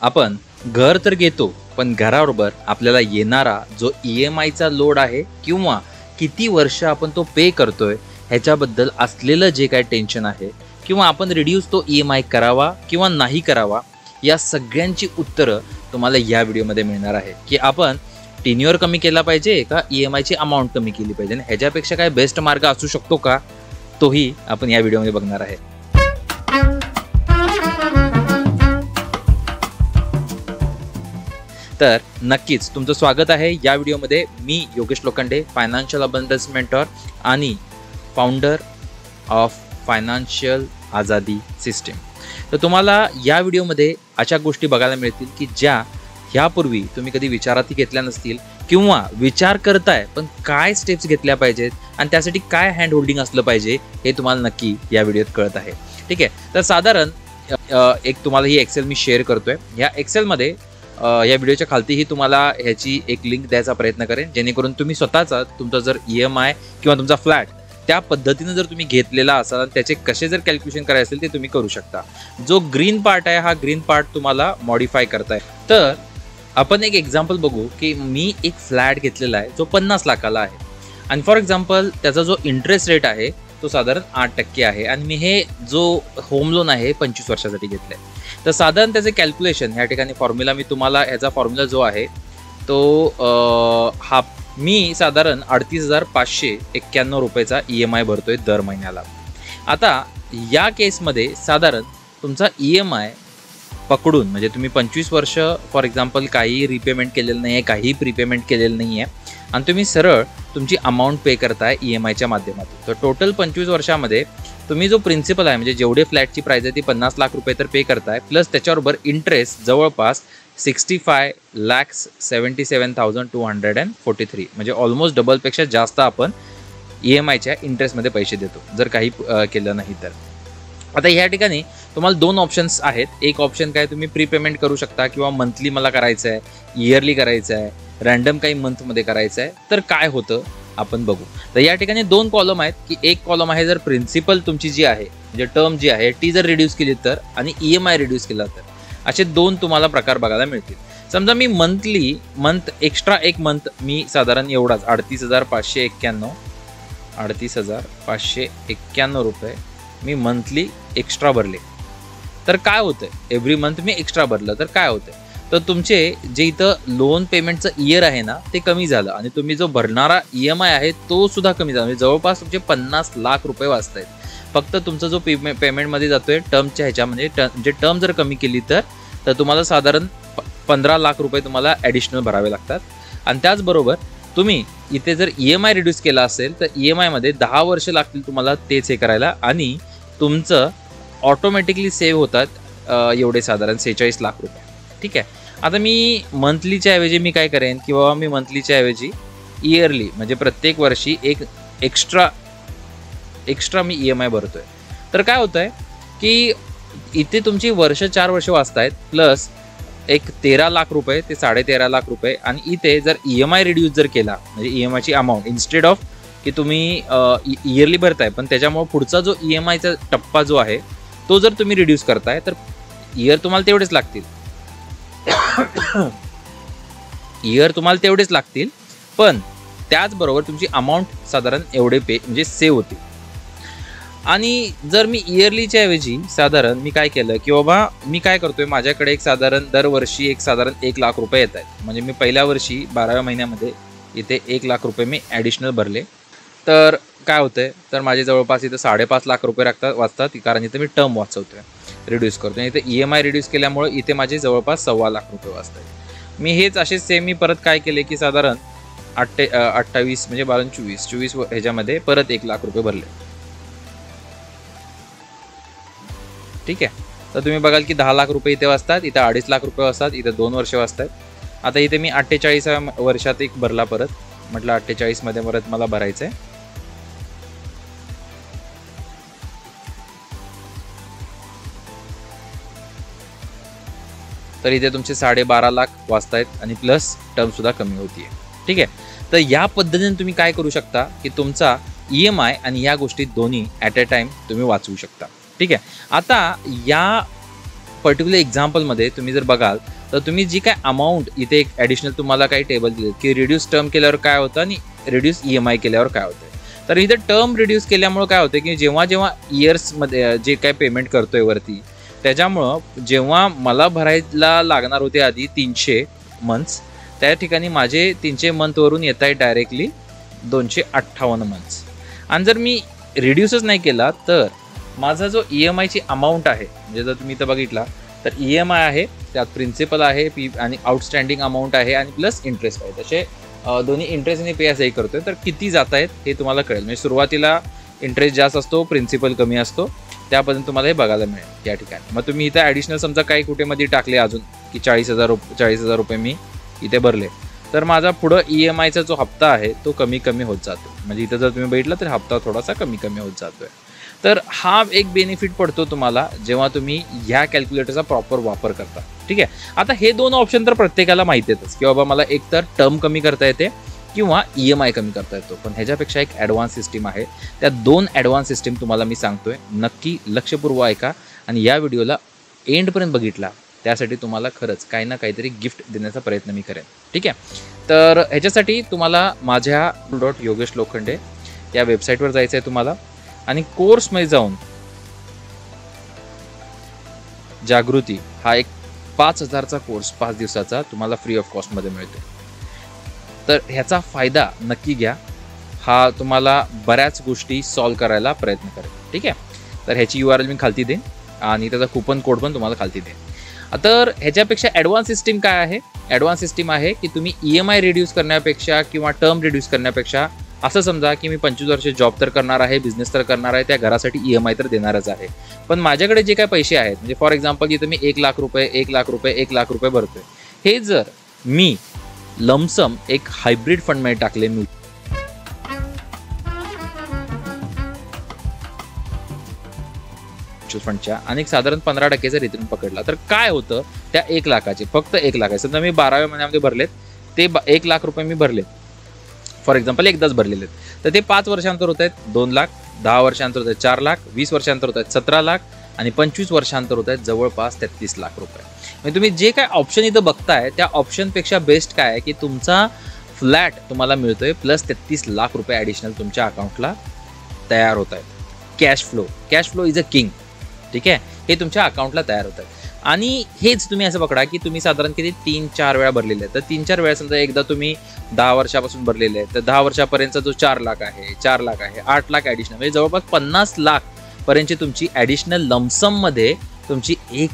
आपण घर तर घेतो, पण घराबरोबर आपल्याला येणारा जो EMIचा लोड आहे किंवा किती वर्ष आपण तो पे करतोय ह्याच्याबद्दल असलेलं जे काय टेन्शन आहे किंवा आपण रिड्यूस तो EMI करावा किंवा नाही करावा, या सगळ्यांची उत्तरं तुम्हाला या व्हिडिओमध्ये मिळणार आहे की आपण टेन्युअर कमी केला पाहिजे का EMIची अमाऊंट कमी केली पाहिजे आणि ह्याच्यापेक्षा काय बेस्ट मार्ग असू शकतो का, तोही आपण या व्हिडिओमध्ये बघणार आहे. तर नक्कीच तुमचं स्वागत आहे या व्हिडिओमध्ये. मी Yogesh Lokhande, financial abundance mentor आणि founder of financial Azadi system. तर तुम्हाला या व्हिडिओमध्ये अशा गोष्टी बघायला मिळतील की ज्या ह्यापूर्वी तुम्ही कधी विचारातही घेतल्या नसतील किंवा विचार करताय पण काय स्टेप्स घेतल्या पाहिजेत आणि त्यासाठी काय हँड होल्डिंग असलं पाहिजे हे तुम्हाला नक्की या व्हिडिओत कळत आहे. ठीक आहे, तर साधारण एक तुम्हाला ही एक्सेल मी शेअर करतोय. ह्या एक्सेलमध्ये या व्हिडिओच्या खालतीही तुम्हाला ह्याची एक लिंक द्यायचा प्रयत्न करेन, जेणेकरून तुम्ही स्वतःचा तुमचा जर EMI किंवा तुमचा फ्लॅट त्या पद्धतीनं जर तुम्ही घेतलेला असाल त्याचे कसे जर कॅल्क्युलेशन करायचे असेल ते तुम्ही करू शकता. जो ग्रीन पार्ट आहे हा ग्रीन पार्ट तुम्हाला मॉडिफाय करताय. तर आपण एक एक्झाम्पल बघू की मी एक फ्लॅट घेतलेला आहे जो 50 लाखाला आहे आणि फॉर एक्झाम्पल त्याचा जो इंटरेस्ट रेट आहे तो साधारण 8% आहे आणि मी हे जो होम लोन आहे 25 वर्षासाठी घेतलं आहे. तर साधारण त्याचे कॅल्क्युलेशन ह्या ठिकाणी फॉर्म्युला मी तुम्हाला ह्याचा फॉर्म्युला जो आहे तो हा मी साधारण 38,591 रुपयेचा EMI भरतोय दर महिन्याला. आता या केसमध्ये साधारण तुमचा EMI पकडून म्हणजे तुम्ही 25 वर्ष फॉर एक्झाम्पल काही रिपेमेंट केलेलं नाही आहे, काही प्रीपेमेंट केलेलं नाही आहे आणि तुम्ही सरळ तुमची अमाऊंट पे करताय EMIच्या माध्यमातून. तर टोटल 25 वर्षामध्ये तुम्ही जो प्रिन्सिपल आहे म्हणजे जेवढे फ्लॅटची प्राइस आहे ती 50 लाख रुपये तर पे करताय, प्लस त्याच्याबरोबर इंटरेस्ट जवळपास 65,77,243 म्हणजे ऑलमोस्ट डबलपेक्षा जास्त आपण EMIच्या इंटरेस्टमध्ये पैसे देतो जर काही केलं नाही तर. आता ह्या ठिकाणी तुम्हाला दोन ऑप्शन्स आहेत. एक ऑप्शन काय, तुम्ही प्रीपेमेंट करू शकता किंवा मंथली मला करायचं आहे, इयरली करायचं आहे, रँडम काही मंथमध्ये करायचं आहे. तर काय होतं आपण बघू. तर या ठिकाणी दोन कॉलम आहेत की एक कॉलम आहे जर प्रिन्सिपल तुमची जी आहे म्हणजे टर्म जी आहे ती जर रिड्यूस केली तर आणि EMI रिड्यूस केला तर, असे दोन तुम्हाला प्रकार बघायला मिळतील. समजा मी मंथ एक्स्ट्रा एक मंथ मी साधारण एवढाच 38,591 रुपये मी मंथली एक्स्ट्रा भरले तर काय होतंय, एव्हरी मंथ मी एक्स्ट्रा भरलं तर काय होतंय, तर तुमचे जे इथं लोन पेमेंटचं इयर आहे ना ते कमी झालं आणि तुम्ही जो भरणारा EMI आहे तो सुद्धा कमी झाला. म्हणजे जवळपास तुमचे 50 लाख रुपये वाचतायत. फक्त तुमचा जो पेमेंटमध्ये जातोय टर्मच्या ह्याच्यामध्ये म्हणजे टर्म जर कमी केली तर तुम्हाला साधारण 15 लाख रुपये तुम्हाला ॲडिशनल भरावे लागतात. आणि त्याचबरोबर तुम्ही इथे जर EMI रिड्यूस केला असेल तर EMIमध्ये 10 वर्ष लागतील तुम्हाला तेच हे करायला आणि तुमचं ऑटोमॅटिकली सेव्ह होतात एवढे साधारण 46 लाख रुपये. ठीक आहे, आता मी मंथलीच्या ऐवजी मी काय करेन किंवा मी मंथलीच्या ऐवजी इयरली म्हणजे प्रत्येक वर्षी एक एक्स्ट्रा मी EMI भरतोय. तर काय होतं आहे की इथे तुमची 4 वर्ष वाचतायत प्लस एक 13 लाख रुपये ते 13.5 लाख रुपये आणि इथे जर EMI रिड्यूस जर केला म्हणजे EMIची अमाऊंट इन्स्टेड ऑफ की तुम्ही इयरली भरताय पण त्याच्यामुळे पुढचा जो EMIचा टप्पा जो आहे तो जर तुम्ही रिड्यूस करताय तर इयर तुम्हाला तेवढेच लागतील पण त्याचबरोबर तुमची अमाऊंट साधारण एवढे म्हणजे सेव्ह होती. आणि जर मी इयरलीच्या ऐवजी साधारण मी काय केलं की बाबा मी काय करतोय, माझ्याकडे एक साधारण दरवर्षी एक साधारण 1 लाख रुपये येत आहेत. म्हणजे मी पहिल्या वर्षी 12व्या महिन्यामध्ये इथे 1 लाख रुपये मी ॲडिशनल भरले तर काय होतंय, तर माझे जवळपास इथं 5.5 लाख रुपये वाचतात कारण इथे मी टर्म वाचवतोय रिड्यूस करतो. इथे EMI रिड्यूस केल्यामुळे इथे माझे जवळपास 1.25 लाख रुपये वाचतात. मी हेच असे सेम मी परत काय केले की साधारण 28 म्हणजे 24 ह्याच्यामध्ये परत 1 लाख रुपये भरले. ठीक आहे, तर तुम्ही बघाल की 10 लाख रुपये इथे वाचतात, इथं 2.5 लाख रुपये वाचतात, इथं 2 वर्ष वाचतात. आता इथे मी 48व्या वर्षात एक भरला परत, म्हटलं 48मध्ये परत मला भरायचं आहे. तर इथे तुमचे 12.5 लाख वाचतायत आणि प्लस टर्म सुद्धा कमी होतीये. ठीक आहे, तर या पद्धतीने तुम्ही काय करू शकता की तुमचा EMI आणि या गोष्टी दोन्ही ॲट अ टाइम तुम्ही वाचवू शकता. ठीक आहे, आता या पर्टिक्युलर एक्झाम्पलमध्ये तुम्ही जर बघाल तर तुम्ही जी काय अमाऊंट इथे एक ॲडिशनल तुम्हाला काही टेबल दिले की रिड्यूस टर्म केल्यावर काय होतं आणि रिड्यूस EMI केल्यावर काय होतं. तर इथे टर्म रिड्यूस केल्यामुळे काय होतं की जेव्हा जेव्हा इयर्समध्ये जे काय पेमेंट करतोय वरती, त्याच्यामुळं जेव्हा मला भरायला लागणार होते आधी 300 मंथ्स, त्या ठिकाणी माझे 300 मंथवरून येत आहे डायरेक्टली 258 मंथ्स. आणि जर मी रिड्यूसच नाही केला तर माझा जो EMIची अमाऊंट आहे, म्हणजे जर तुम्ही इथं बघितला तर EMI आहे, त्यात प्रिन्सिपल आहे आणि आउटस्टँडिंग अमाऊंट आहे आणि प्लस इंटरेस्ट आहे. तसे दोन्ही इंटरेस्ट आणि पे असंही करतोय. तर किती जात आहेत हे तुम्हाला कळेल. म्हणजे सुरुवातीला इंटरेस्ट जास्त असतो, प्रिन्सिपल कमी असतो, त्यापर्यंत तुम्हाला हे बघायला मिळेल या ठिकाणी. मग तुम्ही इथं ॲडिशनल समजा काही कुठे मध्ये टाकले अजून की 40,000 रुपये मी इथे भरले, तर माझा पुढं EMIचा जो हप्ता आहे तो कमी कमी होत जातो. म्हणजे इथं जर तुम्ही बघितलं तर हप्ता थोडासा कमी कमी होत जातोय. तर हा एक बेनिफिट पडतो तुम्हाला जेव्हा तुम्ही ह्या कॅल्क्युलेटरचा प्रॉपर वापर करता. ठीक आहे. आता हे दोन ऑप्शन तर प्रत्येकाला माहिती आहेतच की बाबा मला एक तर टर्म कमी करता येते किंवा EMI कमी करता येतो. पण ह्याच्यापेक्षा एक ॲडव्हान्स सिस्टीम आहे. त्या 2 ॲडव्हान्स सिस्टीम तुम्हाला मी सांगतोय. नक्की लक्षपूर्वक ऐका आणि या व्हिडिओला एंडपर्यंत बघितला, त्यासाठी तुम्हाला खरंच काही ना काहीतरी गिफ्ट देण्याचा प्रयत्न मी करेन. ठीक आहे. तर ह्याच्यासाठी तुम्हाला माझ्या .yogeslokhande या वेबसाईटवर जायचं आहे तुम्हाला आणि कोर्समध्ये जाऊन जागृती हा एक 5,000चा कोर्स 5 दिवसाचा तुम्हाला फ्री ऑफ कॉस्टमध्ये मिळतो. तर ह्याचा फायदा नक्की घ्या. हा तुम्हाला बऱ्याच गोष्टी सॉल्व करायला प्रयत्न करेल. ठीक आहे. तर ह्याची URL मी खालती देईन आणि त्याचा कुपन कोड पण तुम्हाला खालती देईन. तर ह्याच्यापेक्षा ॲडव्हान्स सिस्टीम काय आहे? ॲडव्हान्स सिस्टीम आहे की तुम्ही EMI रिड्यूस करण्यापेक्षा किंवा टर्म रिड्यूस करण्यापेक्षा असं समजा की मी 25 वर्ष जॉब तर करणार आहे, बिझनेस तर करणार आहे, त्या घरासाठी EMI तर देणारच आहे. पण माझ्याकडे जे काही पैसे आहेत, म्हणजे फॉर एक्झाम्पल इथं मी 1 लाख रुपये 1 लाख रुपये 1 लाख रुपये भरतोय, हे जर मी लमसम एक हायब्रिड फंडमध्ये टाकले फंडच्या आणि साधारण 15% रिटर्न पकडला तर काय होतं त्या 1 लाखाचे, फक्त 1 लाख. समजा मी 12व्या महिन्यामध्ये भरलेत ते 1 लाख रुपये मी भरलेत फॉर एक्झाम्पल, एकदाच भरलेले आहेत. तर ते 5 वर्षांतर होत आहेत 2 लाख, 10 वर्षांतर होत आहेत 4 लाख, 20 वर्षांतर होत आहेत 17 लाख आणि 25 वर्षांतर होत आहेत जवळपास 33 लाख रुपये. म्हणजे तुम्ही जे काय ऑप्शन इथं बघताय त्या ऑप्शनपेक्षा बेस्ट काय आहे की तुमचा फ्लॅट तुम्हाला मिळतोय प्लस 33 लाख रुपये ॲडिशनल तुमच्या अकाउंटला तयार होत आहेत. Cash flow is a king. ठीक आहे. हे तुमच्या अकाउंटला तयार होत आहे आणि हेच तुम्ही असं पकडा की तुम्ही साधारण किती 3-4 वेळा भरलेले आहेत. तर 3-4 वेळा समजा एकदा तुम्ही 10 वर्षापासून भरलेले आहेत तर 10 वर्षापर्यंतचा जो 4 लाख आहे 4 लाख आहे 8 लाख ॲडिशनल, म्हणजे जवळपास 50 लाख पर्यंतची तुमची ॲडिशनल लमसममध्ये तुमची एक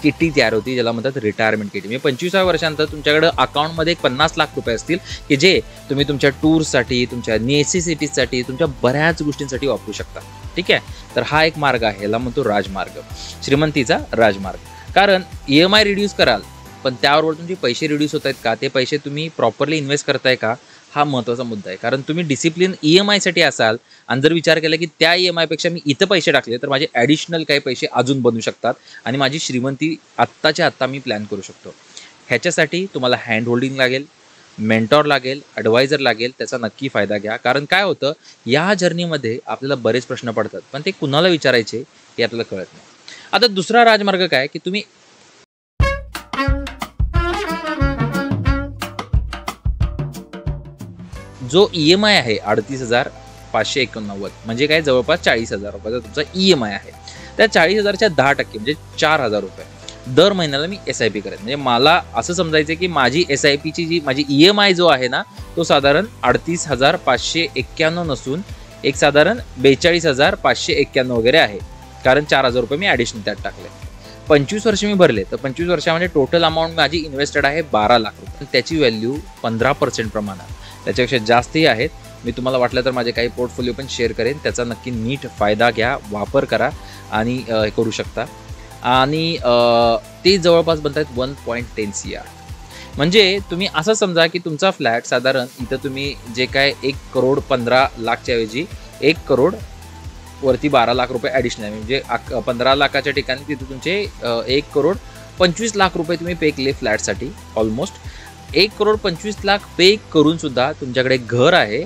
किटी तयार होती, ज्याला म्हणतात रिटायरमेंट किटी. म्हणजे 25व्या वर्षांतर तुमच्याकडे अकाउंटमध्ये 50 लाख रुपये असतील की जे तुम्ही तुमच्या टूर्ससाठी, तुमच्या नेसेसिटीजसाठी, तुमच्या बऱ्याच गोष्टींसाठी वापरू शकता. ठीक आहे. तर हा एक मार्ग आहे, याला म्हणतो राजमार्ग, श्रीमंतीचा राजमार्ग. कारण EMI रिड्यूस कराल पण त्याबरोबर तुमचे पैसे रिड्यूस होत आहेत का, ते पैसे तुम्ही प्रॉपरली इन्व्हेस्ट करताय का, हा महत्त्वाचा मुद्दा आहे. कारण तुम्ही डिसिप्लिन EMIसाठी असाल आणि जर विचार केला की त्या EMIपेक्षा मी इथं पैसे टाकले तर माझे ॲडिशनल काही पैसे अजून बनू शकतात आणि माझी श्रीमंती आत्ताच्या आत्ता मी प्लॅन करू शकतो. ह्याच्यासाठी तुम्हाला हँड होल्डिंग लागेल, मेंटॉर लागेल, ॲडवायझर लागेल. त्याचा नक्की फायदा घ्या. कारण काय होतं या जर्नीमध्ये आपल्याला बरेच प्रश्न पडतात पण ते कुणाला विचारायचे हे आपल्याला कळत नाही. आता दुसरा राजमार्ग काय की तुम्ही जो EMI आहे 38,589 म्हणजे काय जवळपास 40,000 रुपयाचा तुमचा EMI आहे, त्या 40,000च्या 10% म्हणजे 4,000 रुपये दर महिन्याला मी SIP करेन. म्हणजे मला असं समजायचं की माझी SIPची जी माझी EMI जो आहे ना तो साधारण 38,591 नसून एक साधारण 42,591 वगैरे आहे. कारण 4,000 रुपये मी ॲडिशनल त्यात टाकले. 25 वर्ष मी भरले तर 25 वर्षामध्ये टोटल अमाऊंट माझी इन्व्हेस्टेड आहे 12 लाख रुपये. त्याची व्हॅल्यू 15% प्रमाणात, त्याच्यापेक्षा जास्तही आहेत. मी तुम्हाला वाटलं तर माझे काही पोर्टफोलिओ पण शेअर करेन, त्याचा नक्की नीट फायदा घ्या, वापर करा आणि करू शकता. आणि ते जवळपास बनतात 1.10 CR. म्हणजे तुम्ही असं समजा की तुमचा फ्लॅट साधारण इथं तुम्ही जे काय 1,15,00,000च्या ऐवजी 1,00,00,000 वरती 12 लाख रुपये ॲडिशनल, म्हणजे 15 लाखाच्या ठिकाणी तिथे तुमचे 1,25,00,000 रुपये तुम्ही पे केले फ्लॅटसाठी. ऑलमोस्ट 1,25,00,000 पे करून सुद्धा तुमच्याकडे घर आहे,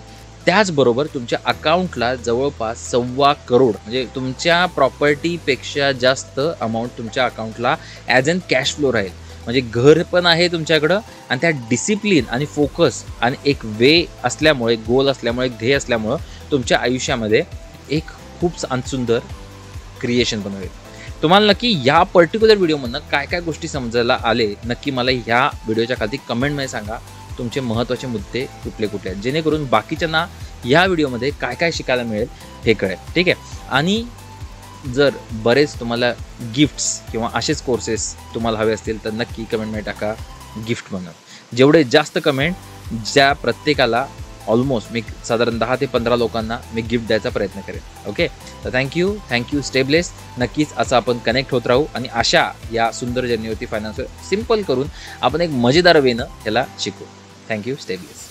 त्याचबरोबर तुमच्या अकाउंटला जवळपास 1.25 करोड म्हणजे तुमच्या प्रॉपर्टीपेक्षा जास्त अमाऊंट तुमच्या अकाउंटला ॲज अन कॅश फ्लो राहील. म्हणजे घर पण आहे तुमच्याकडं आणि त्या डिसिप्लिन आणि फोकस आणि एक वे असल्यामुळे, गोल असल्यामुळे, एक ध्येय असल्यामुळं तुमच्या आयुष्यामध्ये एक खूप सुंदर क्रिएशन पण होईल. तुम्हाला नक्की या पर्टिक्युलर व्हिडिओमधनं काय काय गोष्टी समजायला आले नक्की मला ह्या व्हिडिओच्या खाली कमेंटमध्ये सांगा. तुमचे महत्त्वाचे मुद्दे कुठले कुठले आहेत, जेणेकरून बाकीच्यांना ह्या व्हिडिओमध्ये काय काय शिकायला मिळेल हे कळेल. ठीक आहे. आणि जर बरेच तुम्हाला गिफ्ट्स किंवा असेच कोर्सेस तुम्हाला हवे असतील तर नक्की कमेंटमध्ये टाका गिफ्ट म्हणून. जेवढे जास्त कमेंट, ज्या प्रत्येकाला ऑलमोस्ट मी साधारण 10 ते 15 लोकांना मी गिफ्ट द्यायचा प्रयत्न करेन. ओके. तर थँक्यू. Stay bless. नक्कीच असं आपण कनेक्ट होत राहू आणि अशा या सुंदर जर्नीवरती फायनान्स सिम्पल करून आपण एक मजेदार वेनं ह्याला शिकू. थँक्यू. Stay bless.